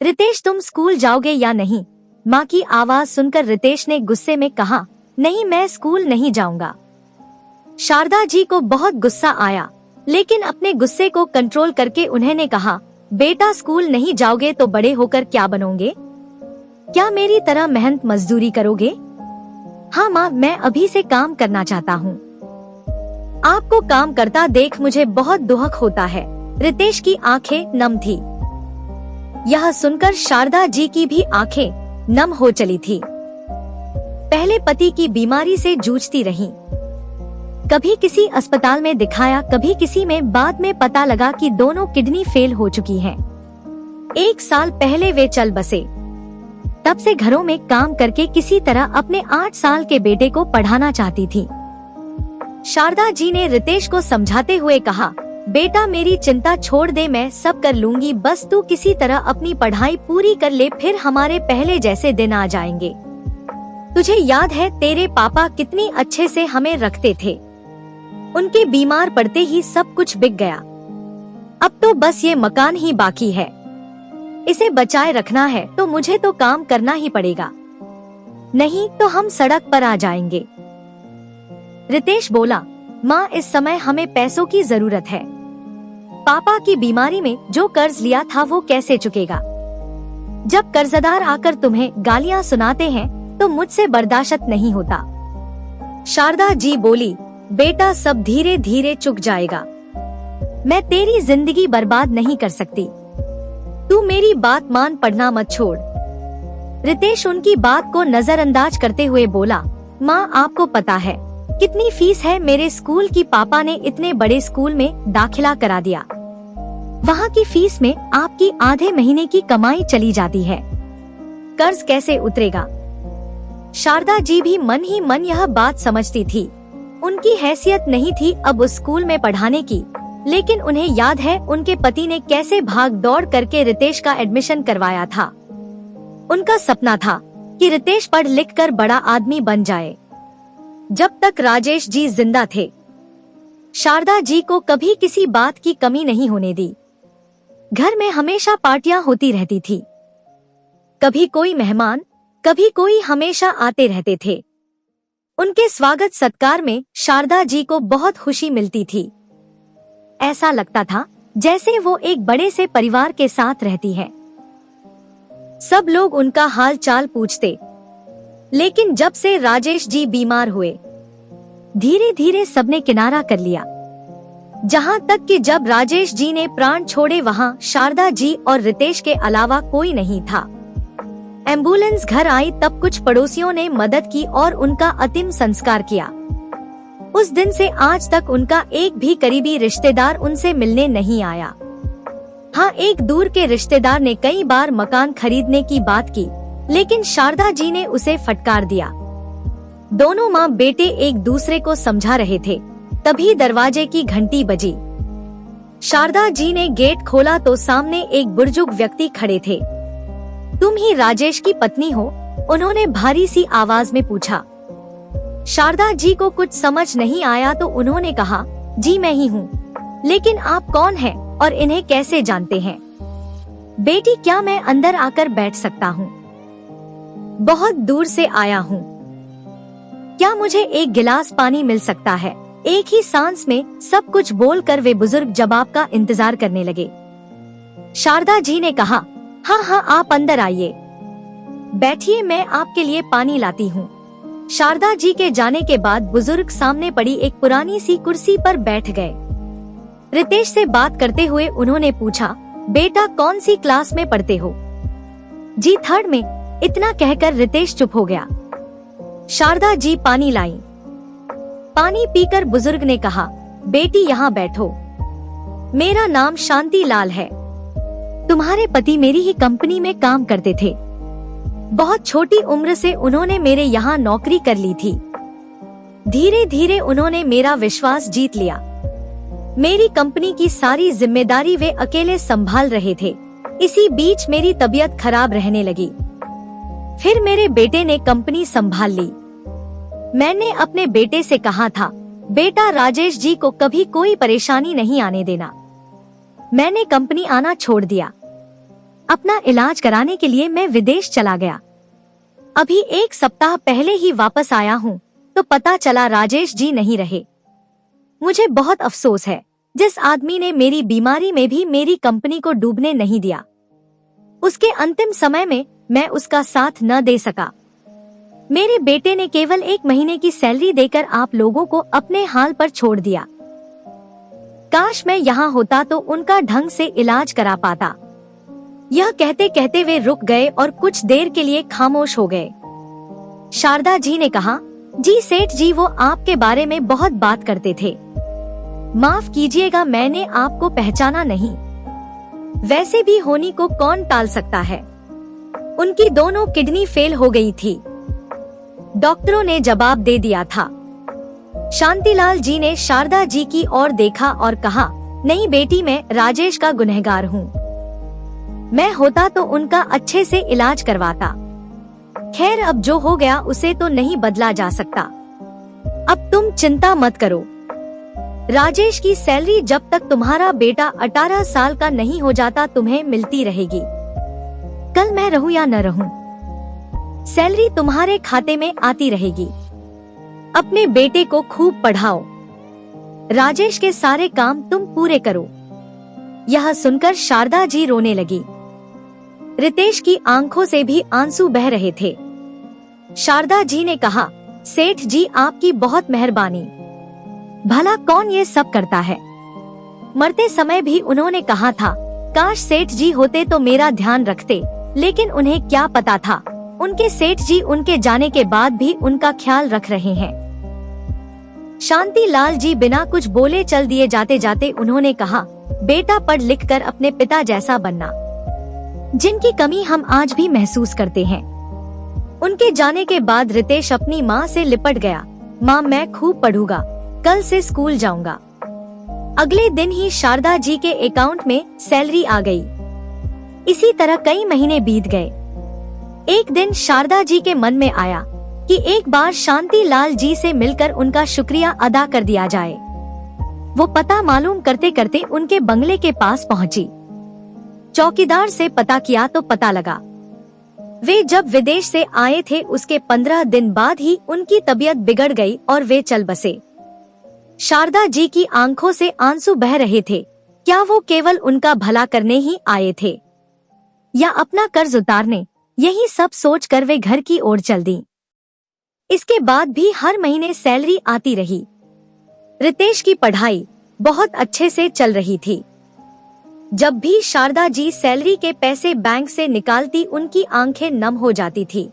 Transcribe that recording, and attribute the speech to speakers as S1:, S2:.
S1: रितेश, तुम स्कूल जाओगे या नहीं? माँ की आवाज सुनकर रितेश ने गुस्से में कहा, नहीं, मैं स्कूल नहीं जाऊंगा। शारदा जी को बहुत गुस्सा आया, लेकिन अपने गुस्से को कंट्रोल करके उन्होंने कहा, बेटा, स्कूल नहीं जाओगे तो बड़े होकर क्या बनोगे? क्या मेरी तरह मेहनत मजदूरी करोगे? हाँ माँ, मैं अभी से काम करना चाहता हूँ। आपको काम करता देख मुझे बहुत दुख होता है। रितेश की आंखें नम थी। यह सुनकर शारदा जी की भी आंखें नम हो चली थी। पहले पति की बीमारी से जूझती रहीं। कभी किसी अस्पताल में दिखाया, कभी किसी में, बाद में पता लगा कि दोनों किडनी फेल हो चुकी हैं। 1 साल पहले वे चल बसे। तब से घरों में काम करके किसी तरह अपने 8 साल के बेटे को पढ़ाना चाहती थी। शारदा जी ने रितेश को समझाते हुए कहा, बेटा, मेरी चिंता छोड़ दे, मैं सब कर लूंगी, बस तू किसी तरह अपनी पढ़ाई पूरी कर ले, फिर हमारे पहले जैसे दिन आ जाएंगे। तुझे याद है तेरे पापा कितनी अच्छे से हमें रखते थे? उनके बीमार पड़ते ही सब कुछ बिक गया। अब तो बस ये मकान ही बाकी है। इसे बचाए रखना है तो मुझे तो काम करना ही पड़ेगा, नहीं तो हम सड़क पर आ जाएंगे। रितेश बोला, माँ, इस समय हमें पैसों की जरूरत है। पापा की बीमारी में जो कर्ज लिया था वो कैसे चुकेगा? जब कर्जदार आकर तुम्हें गालियाँ सुनाते हैं तो मुझसे बर्दाश्त नहीं होता। शारदा जी बोली, बेटा, सब धीरे धीरे चुक जाएगा। मैं तेरी जिंदगी बर्बाद नहीं कर सकती। तू मेरी बात मान, पढ़ना मत छोड़। रितेश उनकी बात को नजरअंदाज करते हुए बोला, माँ, आपको पता है कितनी फीस है मेरे स्कूल की? पापा ने इतने बड़े स्कूल में दाखिला करा दिया। वहाँ की फीस में आपकी आधे महीने की कमाई चली जाती है। कर्ज कैसे उतरेगा? शारदा जी भी मन ही मन यह बात समझती थी। उनकी हैसियत नहीं थी अब उस स्कूल में पढ़ाने की, लेकिन उन्हें याद है उनके पति ने कैसे भाग दौड़ करके रितेश का एडमिशन करवाया था। उनका सपना था कि रितेश पढ़ लिख कर बड़ा आदमी बन जाए। जब तक राजेश जी जिंदा थे, शारदा जी को कभी किसी बात की कमी नहीं होने दी। घर में हमेशा पार्टियां होती रहती थी। कभी कोई मेहमान, कभी कोई, हमेशा आते रहते थे। उनके स्वागत सत्कार में शारदा जी को बहुत खुशी मिलती थी। ऐसा लगता था जैसे वो एक बड़े से परिवार के साथ रहती है। सब लोग उनका हाल चाल पूछते, लेकिन जब से राजेश जी बीमार हुए, धीरे धीरे सबने किनारा कर लिया। जहाँ तक कि जब राजेश जी ने प्राण छोड़े, वहाँ शारदा जी और रितेश के अलावा कोई नहीं था। एम्बुलेंस घर आई तब कुछ पड़ोसियों ने मदद की और उनका अंतिम संस्कार किया। उस दिन से आज तक उनका एक भी करीबी रिश्तेदार उनसे मिलने नहीं आया। हाँ, एक दूर के रिश्तेदार ने कई बार मकान खरीदने की बात की, लेकिन शारदा जी ने उसे फटकार दिया। दोनों माँ बेटे एक दूसरे को समझा रहे थे, तभी दरवाजे की घंटी बजी। शारदा जी ने गेट खोला तो सामने एक बुजुर्ग व्यक्ति खड़े थे। तुम ही राजेश की पत्नी हो? उन्होंने भारी सी आवाज में पूछा। शारदा जी को कुछ समझ नहीं आया तो उन्होंने कहा, जी मैं ही हूँ, लेकिन आप कौन हैं और इन्हें कैसे जानते हैं? बेटी, क्या मैं अंदर आकर बैठ सकता हूँ? बहुत दूर से आया हूँ। क्या मुझे एक गिलास पानी मिल सकता है? एक ही सांस में सब कुछ बोलकर वे बुजुर्ग जवाब का इंतजार करने लगे। शारदा जी ने कहा, हाँ हाँ, आप अंदर आइए, बैठिए, मैं आपके लिए पानी लाती हूँ। शारदा जी के जाने के बाद बुजुर्ग सामने पड़ी एक पुरानी सी कुर्सी पर बैठ गए। रितेश से बात करते हुए उन्होंने पूछा, बेटा, कौन सी क्लास में पढ़ते हो? जी 3rd में। इतना कहकर रितेश चुप हो गया। शारदा जी पानी लाई। पानी पीकर बुजुर्ग ने कहा, बेटी, यहाँ बैठो। मेरा नाम शांति लाल है। तुम्हारे पति मेरी ही कंपनी में काम करते थे। बहुत छोटी उम्र से उन्होंने मेरे यहाँ नौकरी कर ली थी। धीरे धीरे उन्होंने मेरा विश्वास जीत लिया। मेरी कंपनी की सारी जिम्मेदारी वे अकेले संभाल रहे थे। इसी बीच मेरी तबीयत खराब रहने लगी। फिर मेरे बेटे ने कंपनी संभाल ली। मैंने अपने बेटे से कहा था, बेटा, राजेश जी को कभी कोई परेशानी नहीं आने देना। मैंने कंपनी आना छोड़ दिया। अपना इलाज कराने के लिए मैं विदेश चला गया। अभी 1 सप्ताह पहले ही वापस आया हूँ तो पता चला राजेश जी नहीं रहे। मुझे बहुत अफसोस है। जिस आदमी ने मेरी बीमारी में भी मेरी कंपनी को डूबने नहीं दिया, उसके अंतिम समय में मैं उसका साथ न दे सका। मेरे बेटे ने केवल 1 महीने की सैलरी देकर आप लोगों को अपने हाल पर छोड़ दिया। काश मैं यहाँ होता तो उनका ढंग से इलाज करा पाता। यह कहते कहते वे रुक गए और कुछ देर के लिए खामोश हो गए। शारदा जी ने कहा, जी सेठ जी, वो आपके बारे में बहुत बात करते थे। माफ कीजिएगा, मैंने आपको पहचाना नहीं। वैसे भी होनी को कौन टाल सकता है। उनकी दोनों किडनी फेल हो गई थी, डॉक्टरों ने जवाब दे दिया था। शांतिलाल जी ने शारदा जी की ओर देखा और कहा, नहीं बेटी, मैं राजेश का गुनहगार हूँ। मैं होता तो उनका अच्छे से इलाज करवाता। खैर, अब जो हो गया उसे तो नहीं बदला जा सकता। अब तुम चिंता मत करो। राजेश की सैलरी जब तक तुम्हारा बेटा 18 साल का नहीं हो जाता तुम्हें मिलती रहेगी। कल मैं रहूं या न रहूं, सैलरी तुम्हारे खाते में आती रहेगी। अपने बेटे को खूब पढ़ाओ। राजेश के सारे काम तुम पूरे करो। यह सुनकर शारदा जी रोने लगी। रितेश की आंखों से भी आंसू बह रहे थे। शारदा जी ने कहा, सेठ जी आपकी बहुत मेहरबानी। भला कौन ये सब करता है। मरते समय भी उन्होंने कहा था, काश सेठ जी होते तो मेरा ध्यान रखते, लेकिन उन्हें क्या पता था, उनके सेठ जी उनके जाने के बाद भी उनका ख्याल रख रहे हैं। शांतिलाल जी बिना कुछ बोले चल दिए। जाते जाते उन्होंने कहा, बेटा पढ़ लिख कर अपने पिता जैसा बनना, जिनकी कमी हम आज भी महसूस करते हैं। उनके जाने के बाद रितेश अपनी माँ से लिपट गया। माँ, मैं खूब पढ़ूंगा, कल से स्कूल जाऊंगा। अगले दिन ही शारदा जी के अकाउंट में सैलरी आ गई। इसी तरह कई महीने बीत गए। एक दिन शारदा जी के मन में आया कि एक बार शांतिलाल जी से मिलकर उनका शुक्रिया अदा कर दिया जाए। वो पता मालूम करते करते उनके बंगले के पास पहुंची। चौकीदार से पता किया तो पता लगा, वे जब विदेश से आए थे उसके 15 दिन बाद ही उनकी तबीयत बिगड़ गई और वे चल बसे। शारदा जी की आंखों से आंसू बह रहे थे। क्या वो केवल उनका भला करने ही आए थे या अपना कर्ज उतारने? यही सब सोचकर वे घर की ओर चल दी। इसके बाद भी हर महीने सैलरी आती रही। रितेश की पढ़ाई बहुत अच्छे से चल रही थी। जब भी शारदा जी सैलरी के पैसे बैंक से निकालती उनकी आंखें नम हो जाती थी।